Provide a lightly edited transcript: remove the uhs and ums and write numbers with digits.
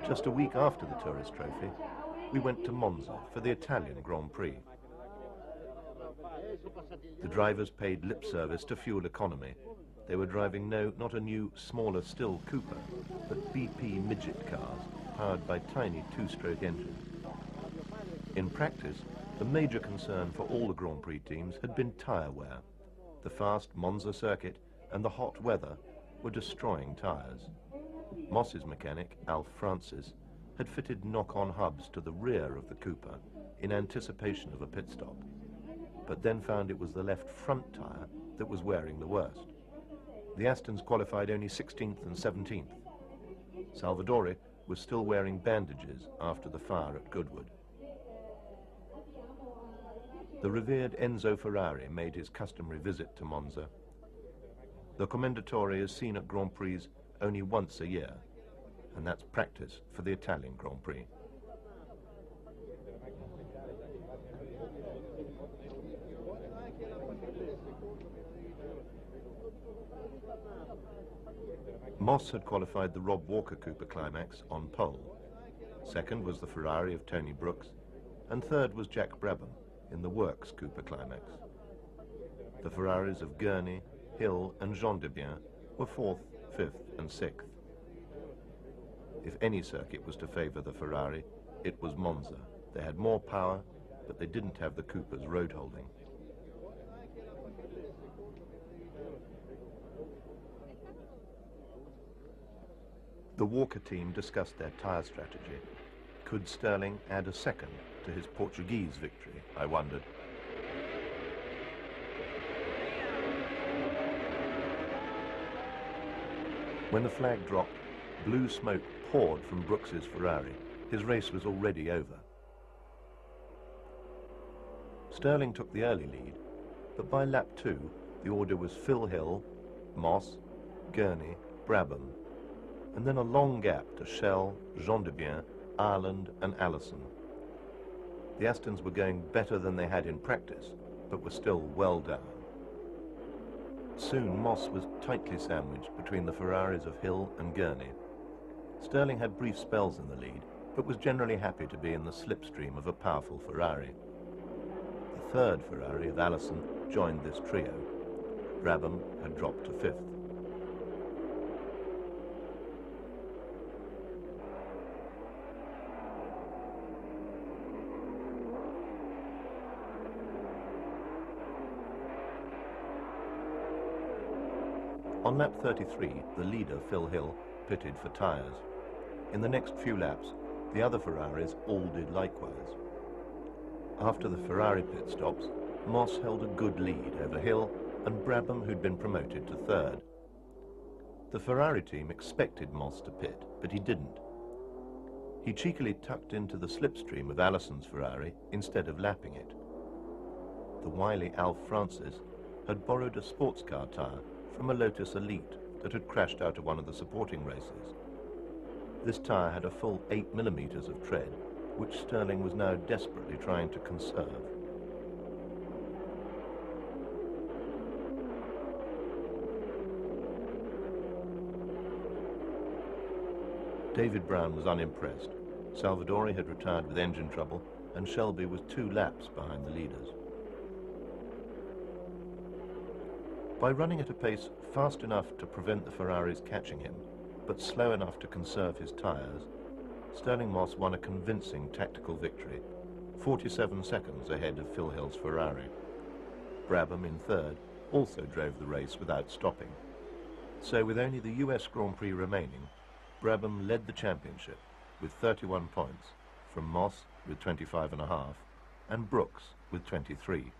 Just a week after the Tourist Trophy, we went to Monza for the Italian Grand Prix. The drivers paid lip service to fuel economy. They were driving not a new, smaller still Cooper, but BP midget cars powered by tiny two-stroke engines. In practice, the major concern for all the Grand Prix teams had been tyre wear. The fast Monza circuit and the hot weather were destroying tyres. Moss's mechanic, Alf Francis, had fitted knock-on hubs to the rear of the Cooper in anticipation of a pit stop, but then found it was the left front tyre that was wearing the worst. The Astons qualified only 16th and 17th. Salvadori was still wearing bandages after the fire at Goodwood. The revered Enzo Ferrari made his customary visit to Monza. The Commendatore is seen at Grand Prix only once a year, and that's practice for the Italian Grand Prix. Moss had qualified the Rob Walker Cooper Climax on pole. Second was the Ferrari of Tony Brooks, and third was Jack Brabham in the Works Cooper Climax. The Ferraris of Gurney, Hill and Jean Debien were 4th, 5th and 6th. If any circuit was to favour the Ferrari, it was Monza. They had more power, but they didn't have the Cooper's road holding. The Walker team discussed their tyre strategy. Could Stirling add a second to his Portuguese victory, I wondered. When the flag dropped, blue smoke poured from Brooks's Ferrari. His race was already over. Stirling took the early lead, but by lap 2, the order was Phil Hill, Moss, Gurney, Brabham, and then a long gap to Schell, Jean Debien, Ireland and Allison. The Astons were going better than they had in practice, but were still well down. Soon Moss was tightly sandwiched between the Ferraris of Hill and Gurney. Stirling had brief spells in the lead, but was generally happy to be in the slipstream of a powerful Ferrari. The third Ferrari of Allison joined this trio. Brabham had dropped to 5th. On lap 33, the leader, Phil Hill, pitted for tyres. In the next few laps, the other Ferraris all did likewise. After the Ferrari pit stops, Moss held a good lead over Hill and Brabham, who'd been promoted to 3rd. The Ferrari team expected Moss to pit, but he didn't. He cheekily tucked into the slipstream of Allison's Ferrari instead of lapping it. The wily Alf Francis had borrowed a sports car tyre from a Lotus Elite that had crashed out of one of the supporting races. This tyre had a full 8 millimeters of tread, which Stirling was now desperately trying to conserve. David Brown was unimpressed. Salvadori had retired with engine trouble, and Shelby was 2 laps behind the leaders. By running at a pace fast enough to prevent the Ferraris catching him, but slow enough to conserve his tyres, Stirling Moss won a convincing tactical victory, 47 seconds ahead of Phil Hill's Ferrari. Brabham, in 3rd, also drove the race without stopping. So with only the US Grand Prix remaining, Brabham led the championship with 31 points, from Moss with 25.5 and Brooks with 23.